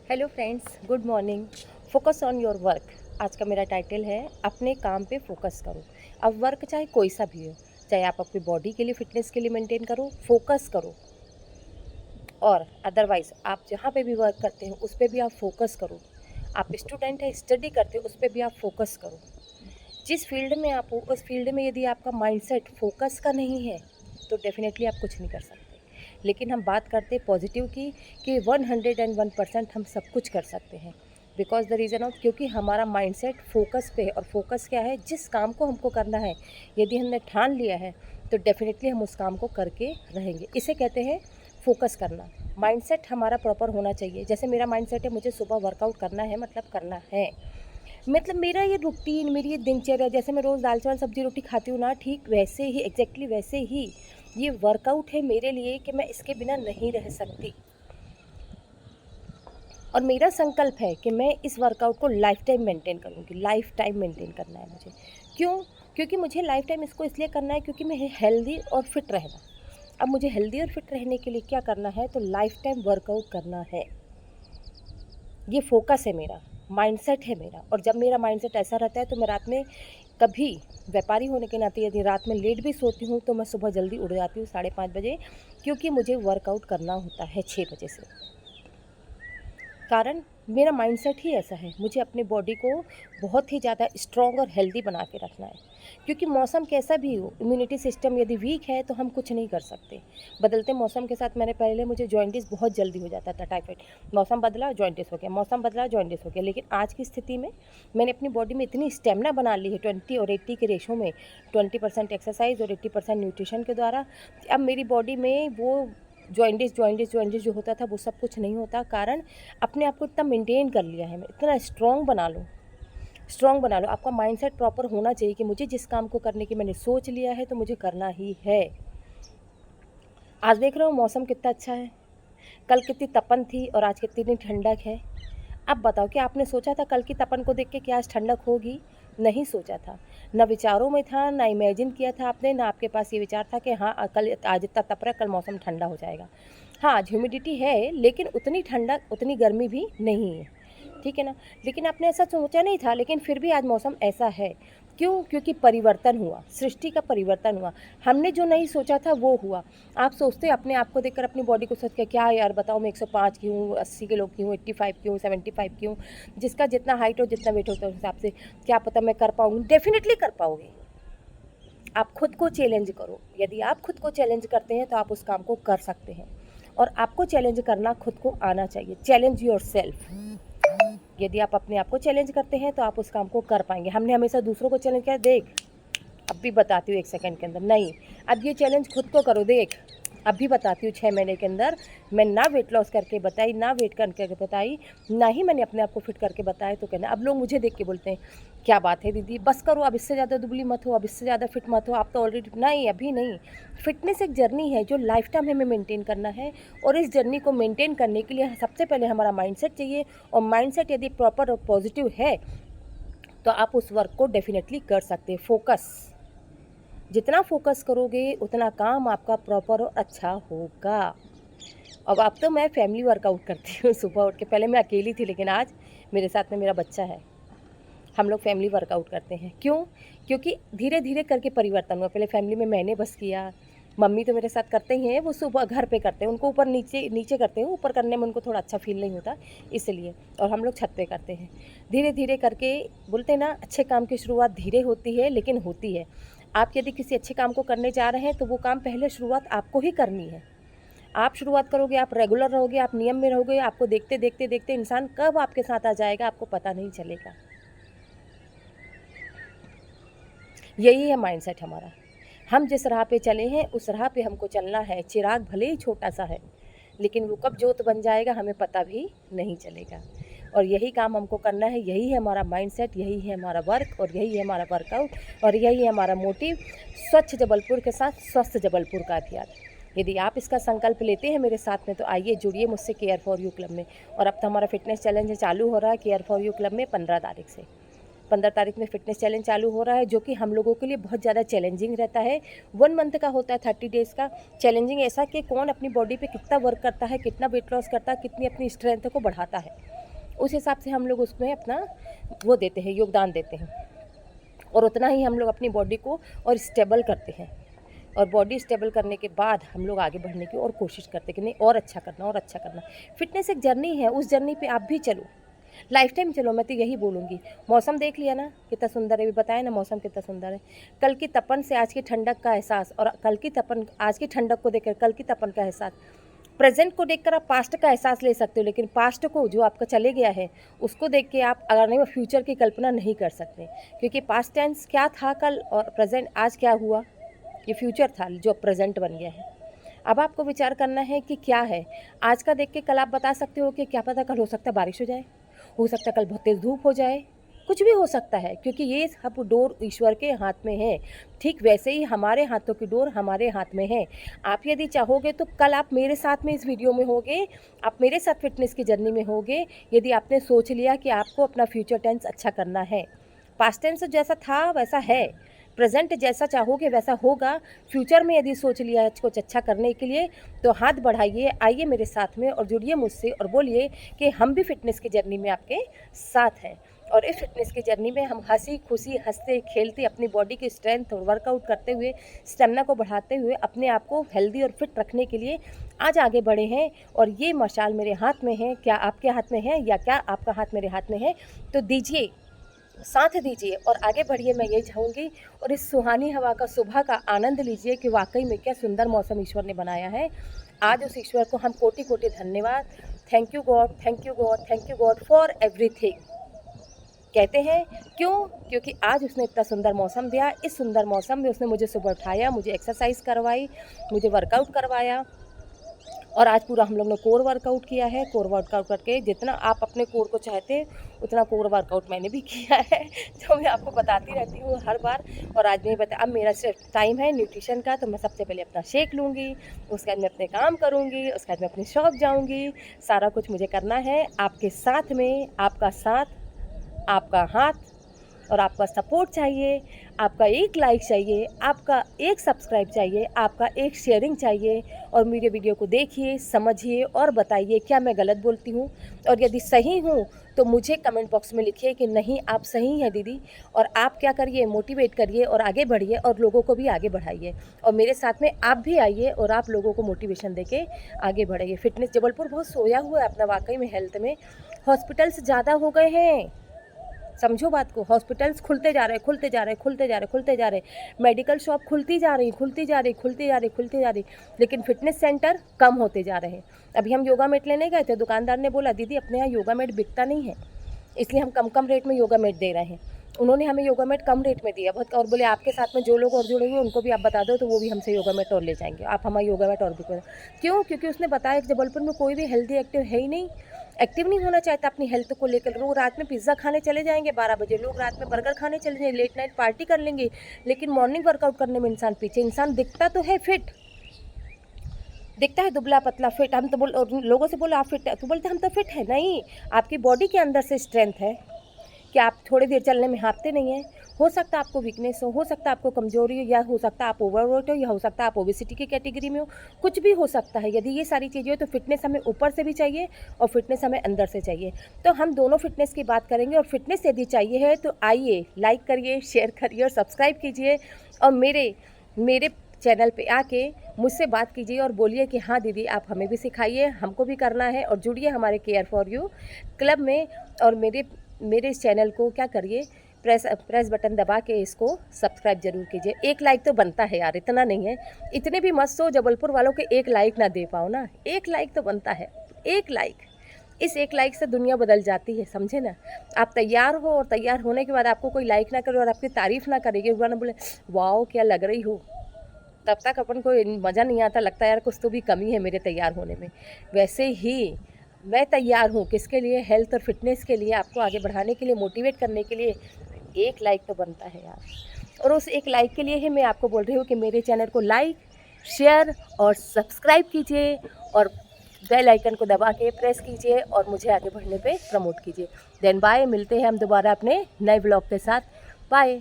Hello friends, good morning. Focus on your work. आज का मेरा टाइटल है अपने काम पे फोकस करो। अब वर्क चाहे कोई सा भी हो, चाहे आप अपनी बॉडी के लिए, फिटनेस के लिए मेंटेन करो, फोकस करो। और अदरवाइज आप जहाँ पे भी वर्क करते हो उस पर भी आप फोकस करो। आप स्टूडेंट है, स्टडी करते हो, उस पर भी आप फोकस करो। जिस फील्ड में आप हो उस फील्ड में यदि आपका माइंडसेट फोकस का नहीं है तो डेफिनेटली आप कुछ नहीं कर सकते। लेकिन हम बात करते हैं पॉजिटिव की कि 101% हम सब कुछ कर सकते हैं। बिकॉज द रीज़न ऑफ, क्योंकि हमारा माइंडसेट फोकस पे है। और फोकस क्या है? जिस काम को हमको करना है यदि हमने ठान लिया है तो डेफिनेटली हम उस काम को करके रहेंगे। इसे कहते हैं फोकस करना। माइंडसेट हमारा प्रॉपर होना चाहिए। जैसे मेरा माइंडसेट है, मुझे सुबह वर्कआउट करना है, मतलब करना है। मतलब मेरा ये रूटीन, मेरी ये दिनचर्या, जैसे मैं रोज़ दाल चावल सब्जी रोटी खाती हूँ ना, ठीक वैसे ही, एग्जैक्टली वैसे ही ये वर्कआउट है मेरे लिए कि मैं इसके बिना नहीं रह सकती। और मेरा संकल्प है कि मैं इस वर्कआउट को लाइफ टाइम मेंटेन करूँगी। लाइफ टाइम मेंटेन करना है मुझे। क्यों? क्योंकि मुझे लाइफ टाइम इसको इसलिए करना है क्योंकि मैं हेल्दी और फिट रहना। अब मुझे हेल्दी और फिट रहने के लिए क्या करना है? तो लाइफ टाइम वर्कआउट करना है। ये फोकस है मेरा, माइंडसेट है मेरा। और जब मेरा माइंडसेट ऐसा रहता है तो मैं रात में कभी, व्यापारी होने के नाते यदि रात में लेट भी सोती हूँ तो मैं सुबह जल्दी उठ जाती हूँ 5:30 बजे, क्योंकि मुझे वर्कआउट करना होता है 6 बजे से। कारण मेरा माइंडसेट ही ऐसा है। मुझे अपनी बॉडी को बहुत ही ज़्यादा स्ट्रॉन्ग और हेल्दी बना के रखना है। क्योंकि मौसम कैसा भी हो, इम्यूनिटी सिस्टम यदि वीक है तो हम कुछ नहीं कर सकते। बदलते मौसम के साथ मैंने पहले, मुझे जॉइंटिस बहुत जल्दी हो जाता था, टाइफाइड। मौसम बदला, जॉइंटिस हो गया, मौसम बदला, जॉइंटिस हो गया। लेकिन आज की स्थिति में मैंने अपनी बॉडी में इतनी स्टेमिना बना ली है, 20 और 80 के रेशो में। 20% एक्सरसाइज और 80% न्यूट्रिशन के द्वारा। अब मेरी बॉडी में वो जॉइंटिस जो होता था वो सब कुछ नहीं होता। कारण अपने आप को इतना मेंटेन कर लिया है, मैं इतना स्ट्रॉन्ग बना लूँ। स्ट्रॉन्ग बना लो। आपका माइंडसेट प्रॉपर होना चाहिए कि मुझे जिस काम को करने की मैंने सोच लिया है तो मुझे करना ही है। आज देख रहे हो मौसम कितना अच्छा है, कल कितनी तपन थी और आज कितनी ठंडक है। अब बताओ कि आपने सोचा था कल की तपन को देख के कि आज ठंडक होगी? नहीं सोचा था। ना विचारों में था, ना इमेजिन किया था आपने, ना आपके पास ये विचार था कि हाँ कल, आज इतना तप रहा है, कल मौसम ठंडा हो जाएगा। हाँ, आज ह्यूमिडिटी है लेकिन उतनी ठंडक, उतनी गर्मी भी नहीं है। ठीक है ना? लेकिन आपने ऐसा सोचा नहीं था, लेकिन फिर भी आज मौसम ऐसा है। क्यों? क्योंकि परिवर्तन हुआ, सृष्टि का परिवर्तन हुआ। हमने जो नहीं सोचा था वो हुआ। आप सोचते अपने आप को देखकर, अपनी बॉडी को सोच के, क्या यार बताओ, मैं 105 की हूँ, 80 किलो की हूँ, 85 की हूँ, 75 की हूँ। जिसका जितना हाइट हो, जितना वेट होता है उस हिसाब से क्या पता मैं कर पाऊँगी। डेफिनेटली कर पाओगे। आप खुद को चैलेंज करो। यदि आप खुद को चैलेंज करते हैं तो आप उस काम को कर सकते हैं। और आपको चैलेंज करना खुद को आना चाहिए। Challenge your self. यदि आप अपने आप को चैलेंज करते हैं तो आप उस काम को कर पाएंगे। हमने हमेशा दूसरों को चैलेंज किया, देख अब भी बताती हूँ 1 सेकंड के अंदर, नहीं, अब ये चैलेंज खुद को करो, देख अब भी बताती हूँ 6 महीने के अंदर। मैं ना वेट लॉस करके बताई, ना वेट करके बताई, ना ही मैंने अपने आप को फिट करके बताया। तो कहना, अब लोग मुझे देख के बोलते हैं, क्या बात है दीदी, बस करो, अब इससे ज़्यादा दुबली मत हो, अब इससे ज़्यादा फिट मत हो, आप तो ऑलरेडी। नहीं, अभी नहीं। फिटनेस एक जर्नी है जो लाइफ टाइम हमें मेंटेन करना है। और इस जर्नी को मेंटेन करने के लिए सबसे पहले हमारा माइंडसेट चाहिए। और माइंडसेट यदि प्रॉपर और पॉजिटिव है तो आप उस वर्क को डेफिनेटली कर सकते हैं। फोकस, जितना फोकस करोगे उतना काम आपका प्रॉपर और अच्छा होगा। अब तो मैं फैमिली वर्कआउट करती हूँ सुबह उठ के। पहले मैं अकेली थी लेकिन आज मेरे साथ में मेरा बच्चा है। हम लोग फैमिली वर्कआउट करते हैं। क्यों? क्योंकि धीरे धीरे करके परिवर्तन हुआ। पहले फैमिली में मैंने बस किया, मम्मी तो मेरे साथ करते ही हैं, वो सुबह घर पे करते हैं, उनको ऊपर नीचे नीचे करते हैं, ऊपर करने में उनको थोड़ा अच्छा फील नहीं होता इसलिए। और हम लोग छत पे करते हैं। धीरे धीरे करके, बोलते हैं ना, अच्छे काम की शुरुआत धीरे होती है लेकिन होती है। आप यदि किसी अच्छे काम को करने जा रहे हैं तो वो काम पहले शुरुआत आपको ही करनी है। आप शुरुआत करोगे, आप रेगुलर रहोगे, आप नियम में रहोगे, आपको देखते देखते देखते इंसान कब आपके साथ आ जाएगा आपको पता नहीं चलेगा। यही है माइंडसेट हमारा। हम जिस राह पे चले हैं उस राह पे हमको चलना है। चिराग भले ही छोटा सा है लेकिन वो कब जोत बन जाएगा हमें पता भी नहीं चलेगा। और यही काम हमको करना है। यही है हमारा माइंडसेट, यही है हमारा वर्क, और यही है हमारा वर्कआउट, और यही है हमारा मोटिव। स्वच्छ जबलपुर के साथ स्वस्थ जबलपुर का अभियान। यदि आप इसका संकल्प लेते हैं मेरे साथ में तो आइए जुड़िए मुझसे केयर फॉर यू क्लब में। और अब तो हमारा फिटनेस चैलेंज चालू हो रहा है केयर फॉर यू क्लब में 15 तारीख से। 15 तारीख में फिटनेस चैलेंज चालू हो रहा है, जो कि हम लोगों के लिए बहुत ज़्यादा चैलेंजिंग रहता है। 1 मंथ का होता है, 30 डेज़ का। चैलेंजिंग ऐसा कि कौन अपनी बॉडी पे कितना वर्क करता है, कितना वेट लॉस करता है, कितनी अपनी स्ट्रेंथ को बढ़ाता है। उस हिसाब से हम लोग उसमें अपना वो देते हैं, योगदान देते हैं, और उतना ही हम लोग अपनी बॉडी को और स्टेबल करते हैं। और बॉडी स्टेबल करने के बाद हम लोग आगे बढ़ने की और कोशिश करते हैं कि नहीं और अच्छा करना और अच्छा करना। फिटनेस एक जर्नी है, उस जर्नी पे आप भी चलो, लाइफ टाइम चलो, मैं तो यही बोलूँगी। मौसम देख लिया ना कितना सुंदर है, अभी बताया ना मौसम कितना सुंदर है। कल की तपन से आज की ठंडक का एहसास, और कल की तपन आज की ठंडक को देखकर कल की तपन का एहसास, प्रेजेंट को देखकर आप पास्ट का एहसास ले सकते हो, लेकिन पास्ट को जो आपका चले गया है उसको देख के आप आने में फ्यूचर की कल्पना नहीं कर सकते, क्योंकि पास्ट टेंस क्या था कल और प्रेजेंट आज क्या हुआ, ये फ्यूचर था जो प्रेजेंट बन गया है। अब आपको विचार करना है कि क्या है, आज का देख के कल आप बता सकते हो कि क्या पता कल हो सकता है बारिश हो जाए, हो सकता है कल बहुत तेज़ धूप हो जाए, कुछ भी हो सकता है, क्योंकि ये सब डोर ईश्वर के हाथ में है। ठीक वैसे ही हमारे हाथों की डोर हमारे हाथ में है। आप यदि चाहोगे तो कल आप मेरे साथ में इस वीडियो में होगे, आप मेरे साथ फिटनेस की जर्नी में होगे, यदि आपने सोच लिया कि आपको अपना फ्यूचर टेंस अच्छा करना है। पास्ट टेंस जैसा था वैसा है, प्रेजेंट जैसा चाहोगे वैसा होगा। फ्यूचर में यदि सोच लिया है कुछ अच्छा करने के लिए तो हाथ बढ़ाइए, आइए मेरे साथ में और जुड़िए मुझसे और बोलिए कि हम भी फिटनेस की जर्नी में आपके साथ हैं। और इस फिटनेस की जर्नी में हम हंसी खुशी हंसते खेलते अपनी बॉडी की स्ट्रेंथ और वर्कआउट करते हुए, स्टेमिना को बढ़ाते हुए अपने आप को हेल्दी और फिट रखने के लिए आज आगे बढ़े हैं। और ये मशाल मेरे हाथ में है, क्या आपके हाथ में है या क्या आपका हाथ मेरे हाथ में है? तो दीजिए, साथ दीजिए और आगे बढ़िए, मैं यही चाहूँगी। और इस सुहानी हवा का, सुबह का आनंद लीजिए कि वाकई में क्या सुंदर मौसम ईश्वर ने बनाया है। आज उस ईश्वर को हम कोटि कोटि धन्यवाद, thank you God, thank you God, thank you God for everything कहते हैं। क्यों? क्योंकि आज उसने इतना सुंदर मौसम दिया, इस सुंदर मौसम में उसने मुझे सुबह उठाया, मुझे एक्सरसाइज करवाई, मुझे वर्कआउट करवाया। और आज पूरा हम लोग ने कोर वर्कआउट किया है। कोर वर्कआउट करके जितना आप अपने कोर को चाहते हैं उतना कोर वर्कआउट मैंने भी किया है, जो मैं आपको बताती रहती हूँ हर बार। और आज नहीं बता, अब मेरा सिर्फ टाइम है न्यूट्रिशन का, तो मैं सबसे पहले अपना शेक लूँगी, उसके बाद मैं अपने काम करूँगी, उसके बाद मैं अपनी शॉप जाऊँगी। सारा कुछ मुझे करना है आपके साथ में, आपका साथ, आपका हाथ और आपका सपोर्ट चाहिए, आपका एक लाइक चाहिए, आपका एक सब्सक्राइब चाहिए, आपका एक शेयरिंग चाहिए। और मेरे वीडियो को देखिए, समझिए और बताइए क्या मैं गलत बोलती हूँ, और यदि सही हूँ तो मुझे कमेंट बॉक्स में लिखिए कि नहीं आप सही हैं दीदी। और आप क्या करिए, मोटिवेट करिए और आगे बढ़िए और लोगों को भी आगे बढ़ाइए। और मेरे साथ में आप भी आइए और आप लोगों को मोटिवेशन देके आगे बढ़ाइए। फिटनेस जबलपुर बहुत सोया हुआ है अपना, वाकई में हेल्थ में हॉस्पिटल्स ज़्यादा हो गए हैं, समझो बात को। हॉस्पिटल्स खुलते जा रहे, खुलते जा रहे, खुलते जा रहे, खुलते जा रहे। मेडिकल शॉप खुलती जा रही, खुलती जा रही, खुलती जा रही, खुलती जा रही, लेकिन फिटनेस सेंटर कम होते जा रहे हैं। अभी हम योगा मैट लेने गए थे, दुकानदार ने बोला दीदी अपने यहाँ योगा मैट बिकता नहीं है, इसलिए हम कम कम रेट में योगा मैट दे रहे हैं। उन्होंने हमें योगा मैट कम रेट में दिया बहुत, और बोले आपके साथ में जो लोग और जुड़ेंगे उनको भी आप बता दो तो वो भी हमसे योगा मैट और ले जाएंगे, आप हमारा योगा मैट और भी करें। क्यों? क्योंकि उसने बताया कि जबलपुर में कोई भी हेल्दी एक्टिव है ही नहीं, एक्टिव नहीं होना चाहता अपनी हेल्थ को लेकर। लोग रात में पिज़्ज़ा खाने चले जाएंगे 12 बजे, लोग रात में बर्गर खाने चले जाएंगे, लेट नाइट पार्टी कर लेंगे, लेकिन मॉर्निंग वर्कआउट करने में इंसान पीछे। इंसान दिखता तो है फिट, दिखता है दुबला पतला फिट, हम तो लोगों से बोलो आप फिट है तो बोलते हम तो फिट है। नहीं, आपकी बॉडी के अंदर से स्ट्रेंथ है कि आप थोड़ी देर चलने में हाँफते नहीं हैं। हो सकता है आपको वीकनेस हो सकता है आपको कमजोरी हो, या हो सकता है आप ओवरवेट हो, या हो सकता है आप ओबेसिटी की कैटेगरी में हो, कुछ भी हो सकता है। यदि ये सारी चीज़ें हो तो फिटनेस हमें ऊपर से भी चाहिए और फिटनेस हमें अंदर से चाहिए। तो हम दोनों फिटनेस की बात करेंगे। और फिटनेस यदि चाहिए है तो आइए, लाइक करिए, शेयर करिए और सब्सक्राइब कीजिए, और मेरे चैनल पे आके मुझसे बात कीजिए और बोलिए कि हाँ दीदी आप हमें भी सिखाइए, हमको भी करना है। और जुड़िए हमारे केयर फॉर यू क्लब में, और मेरे इस चैनल को क्या करिए, प्रेस बटन दबा के इसको सब्सक्राइब जरूर कीजिए। एक लाइक तो बनता है यार, इतना नहीं है, इतने भी मत सो जबलपुर वालों के एक लाइक ना दे पाओ ना, एक लाइक तो बनता है, एक लाइक। इस एक लाइक से दुनिया बदल जाती है, समझे ना। आप तैयार हो और तैयार होने के बाद आपको कोई लाइक ना करे और आपकी तारीफ ना करेगी, वो ना बोले वाओ क्या लग रही हो, तब तक अपन को मज़ा नहीं आता, लगता है यार कुछ तो भी कमी है मेरे तैयार होने में। वैसे ही मैं तैयार हूँ किसके लिए, हेल्थ और फिटनेस के लिए, आपको आगे बढ़ाने के लिए, मोटिवेट करने के लिए। एक लाइक तो बनता है यार, और उस एक लाइक के लिए ही मैं आपको बोल रही हूँ कि मेरे चैनल को लाइक, शेयर और सब्सक्राइब कीजिए, और बेल आइकन को दबा के प्रेस कीजिए और मुझे आगे बढ़ने पे प्रमोट कीजिए। देन बाय, मिलते हैं हम दोबारा अपने नए ब्लॉग के साथ। बाय।